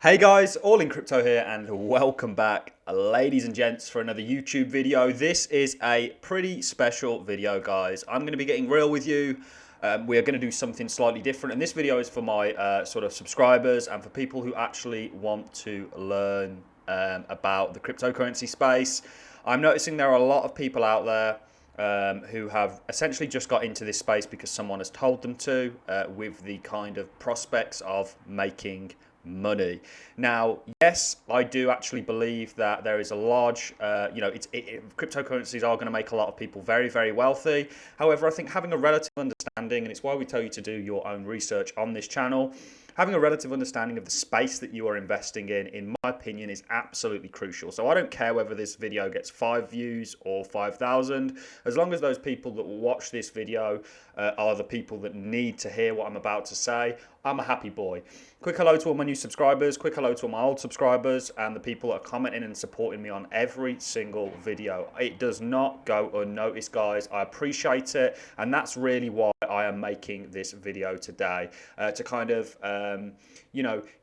Hey guys, All in Crypto here and welcome back, ladies and gents, for another YouTube video. This is a pretty special video, guys. I'm going to be getting real with you. We are going to do something slightly different, and this video is for my sort of subscribers and for people who actually want to learn about the cryptocurrency space. I'm noticing there are a lot of people out there who have essentially just got into this space because someone has told them to, with the kind of prospects of making money. Now, yes, I do actually believe that there is a large, cryptocurrencies are going to make a lot of people very, very wealthy. However, I think having a relative understanding, and it's why we tell you to do your own research on this channel, having a relative understanding of the space that you are investing in my opinion, is absolutely crucial. So I don't care whether this video gets 5 views or 5,000, as long as those people that will watch this video are the people that need to hear what I'm about to say, I'm a happy boy. Quick hello to all my new subscribers, quick hello to all my old subscribers, and the people that are commenting and supporting me on every single video. It does not go unnoticed, guys. I appreciate it, and that's really why I am making this video today, to kind of,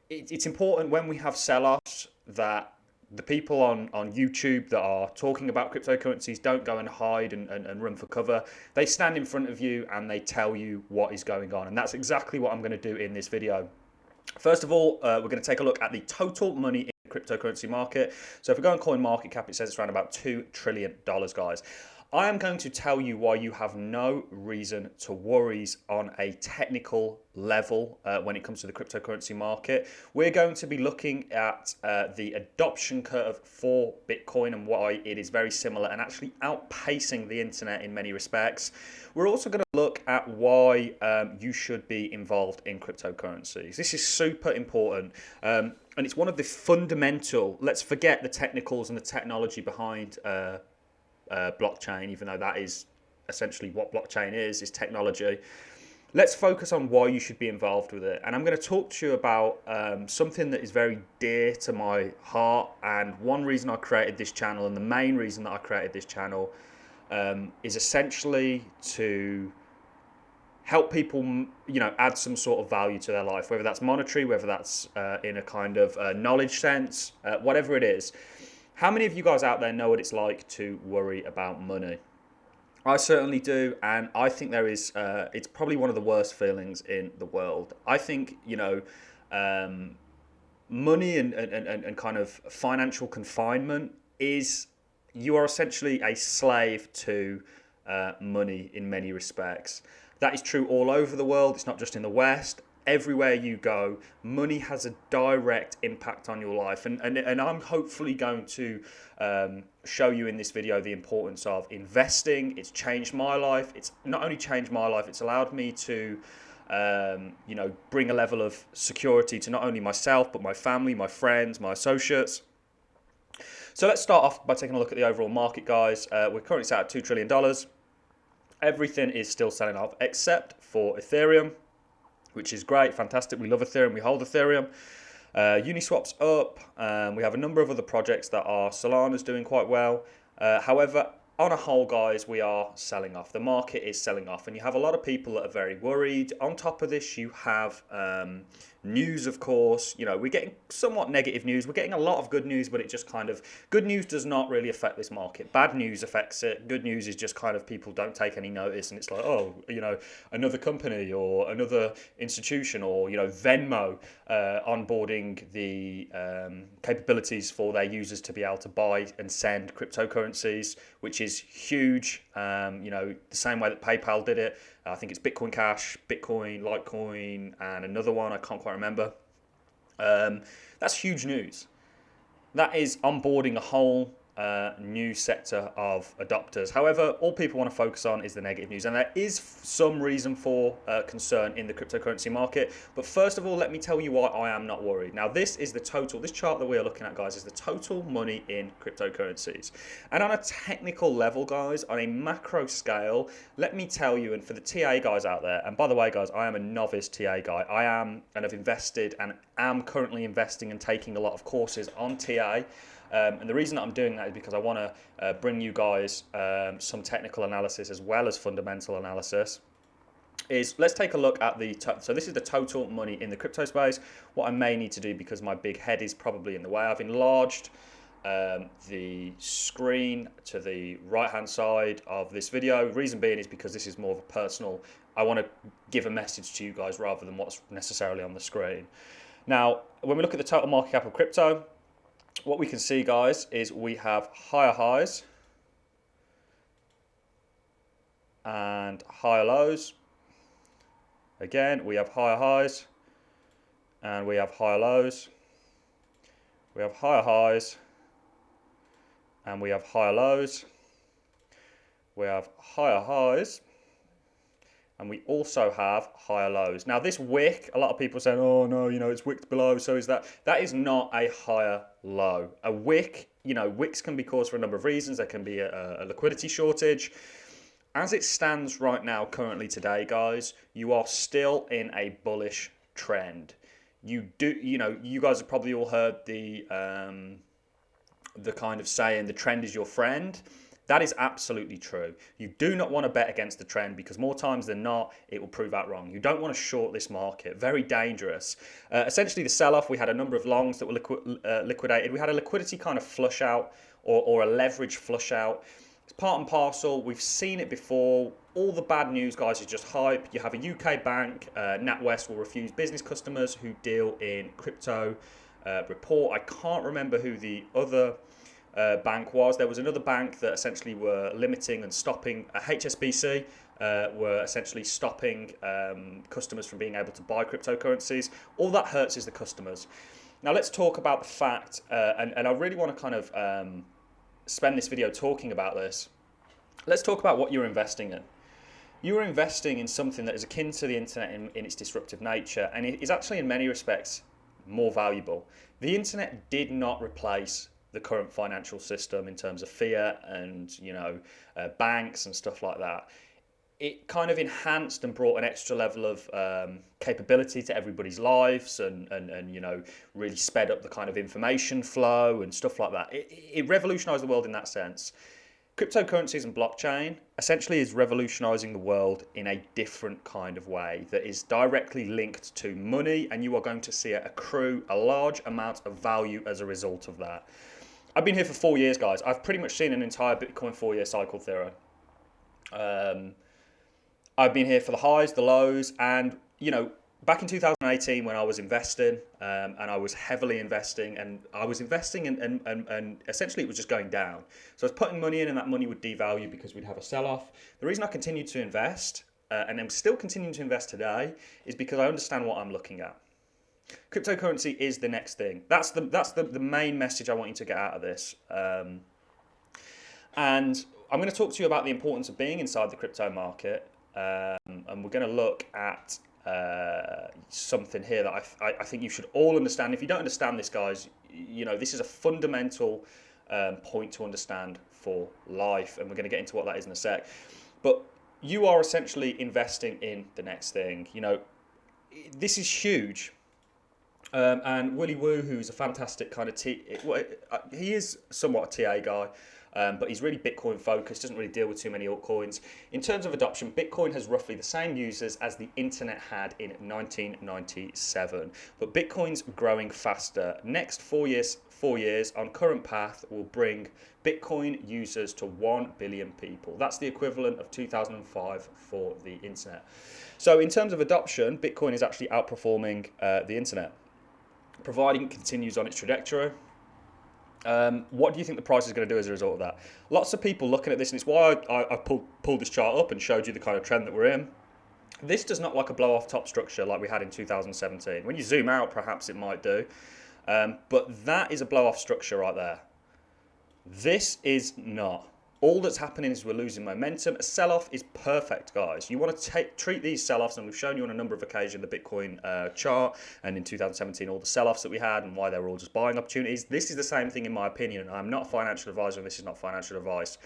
it's important when we have sell-offs that the people on YouTube that are talking about cryptocurrencies don't go and hide and run for cover. They stand in front of you and they tell you what is going on. And that's exactly what I'm going to do in this video. First of all, we're going to take a look at the total money in the cryptocurrency market. So if we go on CoinMarketCap, it says it's around about $2 trillion, guys. I am going to tell you why you have no reason to worry on a technical level when it comes to the cryptocurrency market. We're going to be looking at the adoption curve for Bitcoin and why it is very similar and actually outpacing the internet in many respects. We're also going to look at why you should be involved in cryptocurrencies. This is super important. And it's one of the fundamental, let's forget the technicals and the technology behind blockchain, even though that is essentially what blockchain is technology. Let's focus on why you should be involved with it. And I'm going to talk to you about something that is very dear to my heart. And one reason I created this channel, and the main reason that I created this channel, is essentially to help people, add some sort of value to their life, whether that's monetary, whether that's in a kind of knowledge sense, whatever it is. How many of you guys out there know what it's like to worry about money? I certainly do, and I think there is, it's probably one of the worst feelings in the world. I think, money and kind of financial confinement is, you are essentially a slave to money in many respects. That is true all over the world. It's not just in the West. Everywhere you go, money has a direct impact on your life. And I'm hopefully going to show you in this video the importance of investing. It's changed my life. It's not only changed my life, it's allowed me to bring a level of security to not only myself, but my family, my friends, my associates. So let's start off by taking a look at the overall market, guys. We're currently sat at $2 trillion. Everything is still selling off except for Ethereum, which is great, fantastic. We love Ethereum, we hold Ethereum. Uniswap's up. We have a number of other projects that are, Solana's doing quite well. However, on a whole, guys, we are selling off. The market is selling off, and you have a lot of people that are very worried. On top of this, you have news, of course. We're getting somewhat negative news. We're getting a lot of good news, but it just kind of, good news does not really affect this market. Bad news affects it. Good news is just kind of people don't take any notice, and it's like, oh, another company or another institution or, Venmo onboarding the capabilities for their users to be able to buy and send cryptocurrencies, which is huge. The same way that PayPal did it. I think it's Bitcoin Cash, Bitcoin, LITECOIN, and another one I can't quite remember. That's huge news. That is onboarding a whole new sector of adopters. However, all people want to focus on is the negative news, and there is some reason for concern in the cryptocurrency market. But first of all, let me tell you why I am not worried. Now, this is the total, this chart that we are looking at, guys, is the total money in cryptocurrencies. And on a technical level, guys, on a macro scale, let me tell you, and for the TA guys out there, and by the way, guys, I am a novice TA guy. I am, and have invested, and am currently investing and taking a lot of courses on TA. And the reason that I'm doing that is because I want to bring you guys some technical analysis as well as fundamental analysis. is let's take a look at so this is the total money in the crypto space. What I may need to do, because my big head is probably in the way, I've enlarged the screen to the right hand side of this video. Reason being is because this is more of a personal, I want to give a message to you guys rather than what's necessarily on the screen. Now, when we look at the total market cap of crypto, what we can see, guys, is we have higher highs and higher lows. Again, we have higher highs and we have higher lows. We have higher highs and we have higher lows. We have higher highs and we also have higher lows. Now this wick, a lot of people saying, oh no, you know, it's wicked below, so is that. That is not a higher low. A wick, you know, wicks can be caused for a number of reasons. There can be a liquidity shortage. As it stands right now, currently today, guys, you are still in a bullish trend. You know, you guys have probably all heard the kind of saying, the trend is your friend. That is absolutely true. You do not want to bet against the trend, because more times than not, it will prove out wrong. You don't want to short this market. Very dangerous. Essentially, the sell-off, we had a number of longs that were liquidated. We had a liquidity kind of flush out, or a leverage flush out. It's part and parcel. We've seen it before. All the bad news, guys, is just hype. You have a UK bank, NatWest, will refuse business customers who deal in crypto report. I can't remember who the other bank was. There was another bank that essentially were limiting and stopping. HSBC were essentially stopping customers from being able to buy cryptocurrencies. All that hurts is the customers. Now let's talk about the fact, and I really want to kind of spend this video talking about this. Let's talk about what you're investing in. You're investing in something that is akin to the internet in its disruptive nature, and it is actually in many respects more valuable. The internet did not replace the current financial system in terms of fiat and, you know, banks and stuff like that. It kind of enhanced and brought an extra level of capability to everybody's lives, and you know, really sped up the kind of information flow and stuff like that. It revolutionized the world in that sense. Cryptocurrencies and blockchain essentially is revolutionizing the world in a different kind of way that is directly linked to money, and you are going to see it accrue a large amount of value as a result of that. I've been here for 4 years, guys. I've pretty much seen an entire Bitcoin 4-year cycle theory. I've been here for the highs, the lows, and, you know, back in 2018 when I was investing, and I was heavily investing, and I was investing and essentially it was just going down. So I was putting money in, and that money would devalue because we'd have a sell-off. The reason I continued to invest, and I'm still continuing to invest today, is because I understand what I'm looking at. Cryptocurrency is the next thing. That's the main message I want you to get out of this. And I'm going to talk to you about the importance of being inside the crypto market. And we're going to look at something here that I think you should all understand. If you don't understand this, guys, you know, this is a fundamental point to understand for life, and we're going to get into what that is in a sec. But you are essentially investing in the next thing. You know, this is huge. And Willy Woo, who's a fantastic kind of he is somewhat a TA guy. But he's really Bitcoin focused, doesn't really deal with too many altcoins. In terms of adoption, Bitcoin has roughly the same users as the internet had in 1997. But Bitcoin's growing faster. Next 4 years on current path will bring Bitcoin users to 1 billion people. That's the equivalent of 2005 for the internet. So in terms of adoption, Bitcoin is actually outperforming the internet, providing it continues on its trajectory. What do you think the price is going to do as a result of that? Lots of people looking at this, and it's why I pulled this chart up and showed you the kind of trend that we're in. This does not like a blow off top structure like we had in 2017. When you zoom out, perhaps it might do, but that is a blow off structure right there. This is not. All that's happening is we're losing momentum. A sell-off is perfect, guys. You want to treat these sell-offs, and we've shown you on a number of occasions the Bitcoin chart, and in 2017 all the sell-offs that we had and why they were all just buying opportunities. This is the same thing in my opinion. I'm not a financial advisor, and this is not financial advice.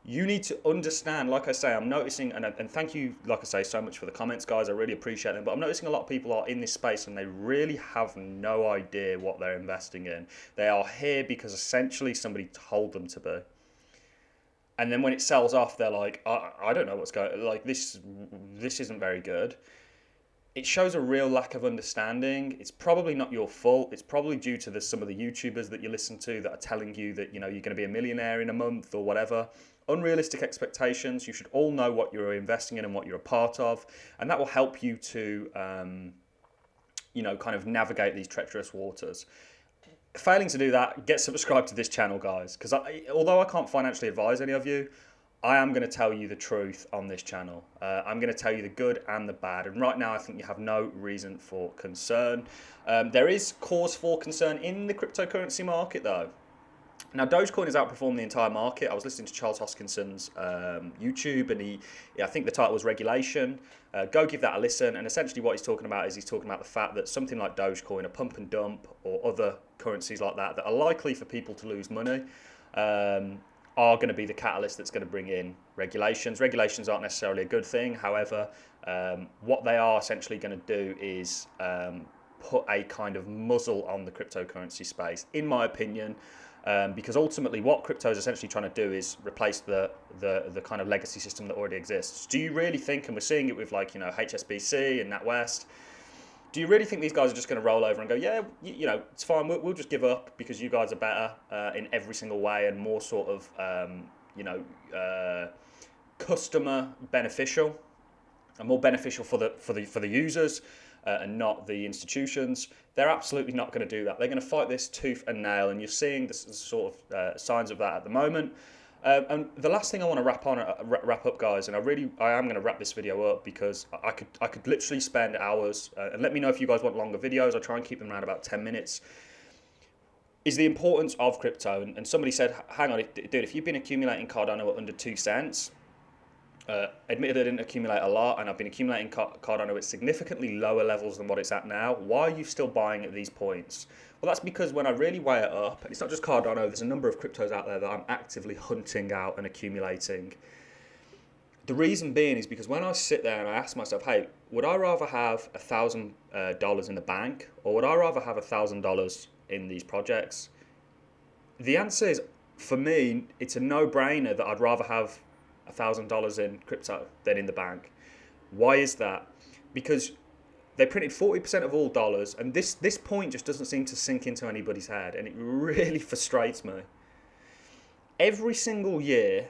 You need to understand, like I say, I'm noticing, and thank you, like I say, so much for the comments, guys. I really appreciate them. But I'm noticing a lot of people are in this space and they really have no idea what they're investing in. They are here because essentially somebody told them to be. And then when it sells off, they're like, I don't know what's going, like this isn't very good. It shows a real lack of understanding. It's probably not your fault. It's probably due to some of the YouTubers that you listen to that are telling you that, you know, you're going to be a millionaire in a month or whatever. Unrealistic expectations. You should all know what you're investing in and what you're a part of, and that will help you to, you know, kind of navigate these treacherous waters. Failing to do that, get subscribed to this channel, guys, because although I can't financially advise any of you, I am going to tell you the truth on this channel. I'm going to tell you the good and the bad. And right now, I think you have no reason for concern. There is cause for concern in the cryptocurrency market, though. Now, Dogecoin has outperformed the entire market. I was listening to Charles Hoskinson's YouTube, and I think the title was Regulation. Go give that a listen. And essentially what he's talking about is he's talking about the fact that something like Dogecoin, a pump and dump, or other currencies like that are likely for people to lose money, are going to be the catalyst that's going to bring in regulations. Regulations aren't necessarily a good thing. However, what they are essentially going to do is put a kind of muzzle on the cryptocurrency space, in my opinion, because ultimately what crypto is essentially trying to do is replace the kind of legacy system that already exists. Do you really think, and we're seeing it with, like, you know, HSBC and NatWest, do you really think these guys are just going to roll over and go, yeah, you know, it's fine, we'll just give up because you guys are better in every single way and more sort of, you know, customer beneficial and more beneficial for the users and not the institutions? They're absolutely not going to do that. They're going to fight this tooth and nail, and you're seeing the sort of signs of that at the moment. And the last thing I want to wrap up, guys, and I am going to wrap this video up because I could literally spend hours, and let me know if you guys want longer videos. I try and keep them around about 10 minutes, is the importance of crypto. And somebody said, hang on, dude, if you've been accumulating Cardano at under 2 cents, admittedly I didn't accumulate a lot, and I've been accumulating Cardano at significantly lower levels than what it's at now, why are you still buying at these points? Well, that's because when I really weigh it up, and it's not just Cardano, there's a number of cryptos out there that I'm actively hunting out and accumulating. The reason being is because when I sit there and I ask myself, hey, would I rather have $1,000 in the bank, or would I rather have $1,000 in these projects? The answer is, for me, it's a no-brainer that I'd rather have $1,000 in crypto than in the bank. Why is that? Because they printed 40% of all dollars, and this point just doesn't seem to sink into anybody's head, and it really frustrates me. Every single year,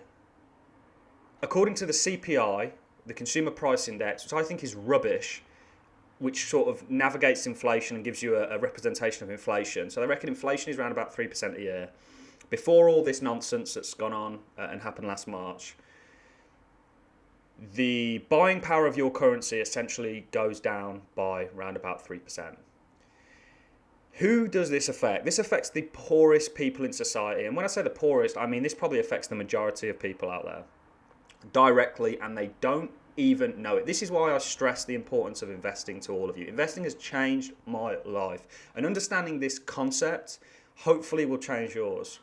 according to the CPI, the Consumer Price Index, which I think is rubbish, which sort of navigates inflation and gives you a representation of inflation. So they reckon inflation is around about 3% a year. Before all this nonsense that's gone on and happened last March, the buying power of your currency essentially goes down by around about 3%. Who does this affect? This affects the poorest people in society. And when I say the poorest, I mean this probably affects the majority of people out there directly, and they don't even know it. This is why I stress the importance of investing to all of you. Investing has changed my life, and understanding this concept hopefully will change yours.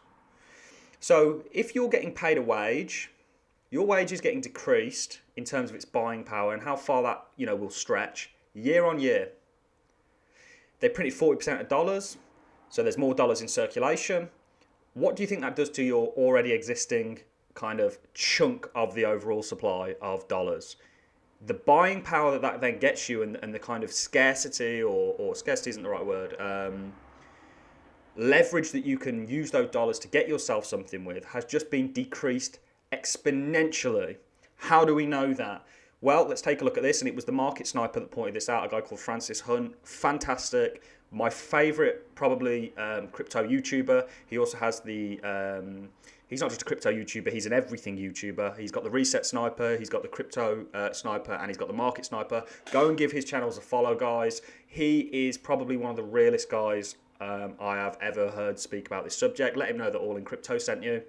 So if you're getting paid a wage, your wage is getting decreased in terms of its buying power and how far that, you know, will stretch year on year. They printed 40% of dollars, so there's more dollars in circulation. What do you think that does to your already existing kind of chunk of the overall supply of dollars? The buying power that then gets you, and the kind of scarcity, or scarcity isn't the right word, leverage that you can use those dollars to get yourself something with, has just been decreased exponentially. How do we know that? Well, let's take a look at this, and it was the market sniper that pointed this out, a guy called Francis Hunt. Fantastic. My favorite, probably, crypto YouTuber. He also has the, he's not just a crypto YouTuber, he's an everything YouTuber. He's got the reset sniper, he's got the crypto sniper, and he's got the market sniper. Go and give his channels a follow, guys. He is probably one of the realest guys I have ever heard speak about this subject. Let him know that All in Crypto sent you.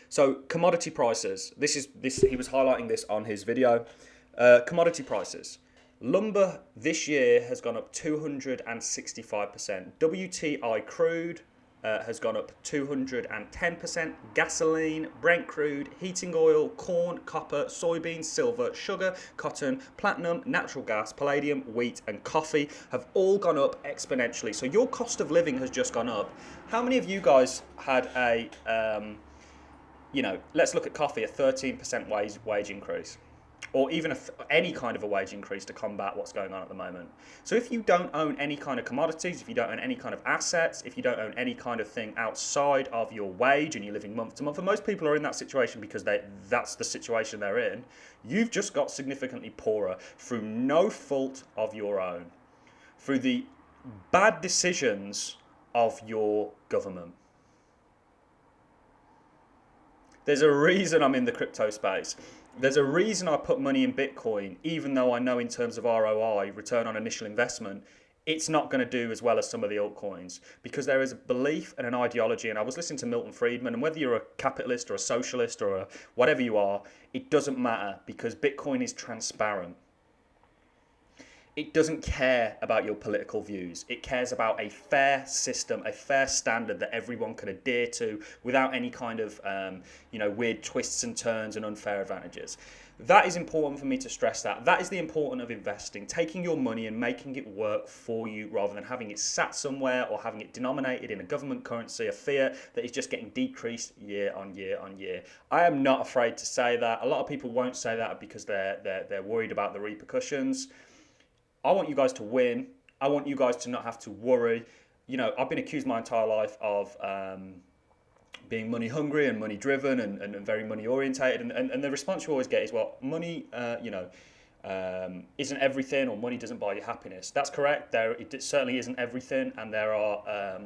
So commodity prices. He was highlighting this on his video. Commodity prices. Lumber this year has gone up 265%. WTI crude has gone up 210%. Gasoline, Brent crude, heating oil, corn, copper, soybeans, silver, sugar, cotton, platinum, natural gas, palladium, wheat, and coffee have all gone up exponentially. So your cost of living has just gone up. How many of you guys had a you know, let's look at coffee, a 13% wage increase, or even any kind of a wage increase to combat what's going on at the moment. So if you don't own any kind of commodities, if you don't own any kind of assets, if you don't own any kind of thing outside of your wage and you're living month to month, and most people are in that situation because that's the situation they're in, you've just got significantly poorer through no fault of your own, through the bad decisions of your government. There's a reason I'm in the crypto space. There's a reason I put money in Bitcoin, even though I know in terms of ROI, return on initial investment, it's not going to do as well as some of the altcoins, because there is a belief and an ideology. And I was listening to Milton Friedman, and whether you're a capitalist or a socialist or whatever you are, it doesn't matter, because Bitcoin is transparent. It doesn't care about your political views. It cares about a fair system, a fair standard that everyone can adhere to without any kind of weird twists and turns and unfair advantages. That is important for me to stress that. That is the importance of investing, taking your money and making it work for you rather than having it sat somewhere or having it denominated in a government currency, a fiat that is just getting decreased year on year on year. I am not afraid to say that. A lot of people won't say that because they're worried about the repercussions. I want you guys to win. I want you guys to not have to worry. You know, I've been accused my entire life of being money hungry and money driven and very money orientated. And the response you always get is, well, money, isn't everything, or money doesn't buy you happiness. That's correct. It certainly isn't everything. And there are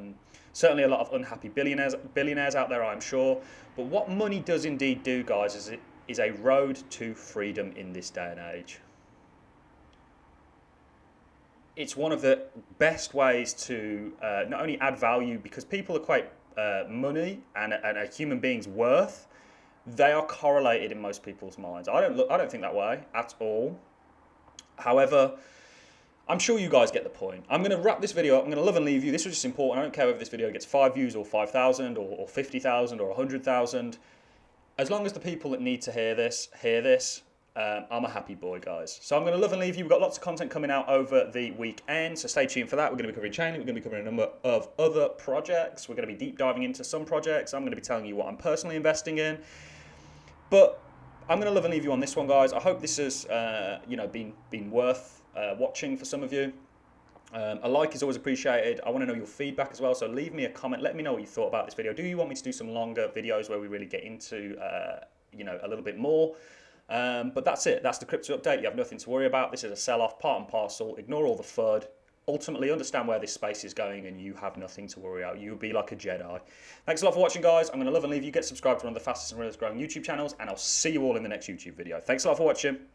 certainly a lot of unhappy billionaires out there, I'm sure. But what money does indeed do, guys, is it is a road to freedom in this day and age. It's one of the best ways to not only add value, because people equate money and a human being's worth. They are correlated in most people's minds. I don't think that way at all. However, I'm sure you guys get the point. I'm going to wrap this video up. I'm going to love and leave you. This was just important. I don't care whether this video gets 5 views or 5,000 or 50,000 or 100,000. As long as the people that need to hear this, I'm a happy boy, guys. So I'm going to love and leave you. We've got lots of content coming out over the weekend, so stay tuned for that. We're going to be covering Chainlink. We're going to be covering a number of other projects. We're going to be deep diving into some projects. I'm going to be telling you what I'm personally investing in. But I'm going to love and leave you on this one, guys. I hope this has been worth watching for some of you. A like is always appreciated. I want to know your feedback as well, so leave me a comment. Let me know what you thought about this video. Do you want me to do some longer videos where we really get into a little bit more? But that's it. That's the crypto update. You have nothing to worry about. This is a sell-off, part and parcel. Ignore all the FUD. Ultimately, understand where this space is going, and you have nothing to worry about. You'll be like a Jedi. Thanks a lot for watching, guys. I'm going to love and leave you. Get subscribed to one of the fastest and realest growing YouTube channels, and I'll see you all in the next YouTube video. Thanks a lot for watching.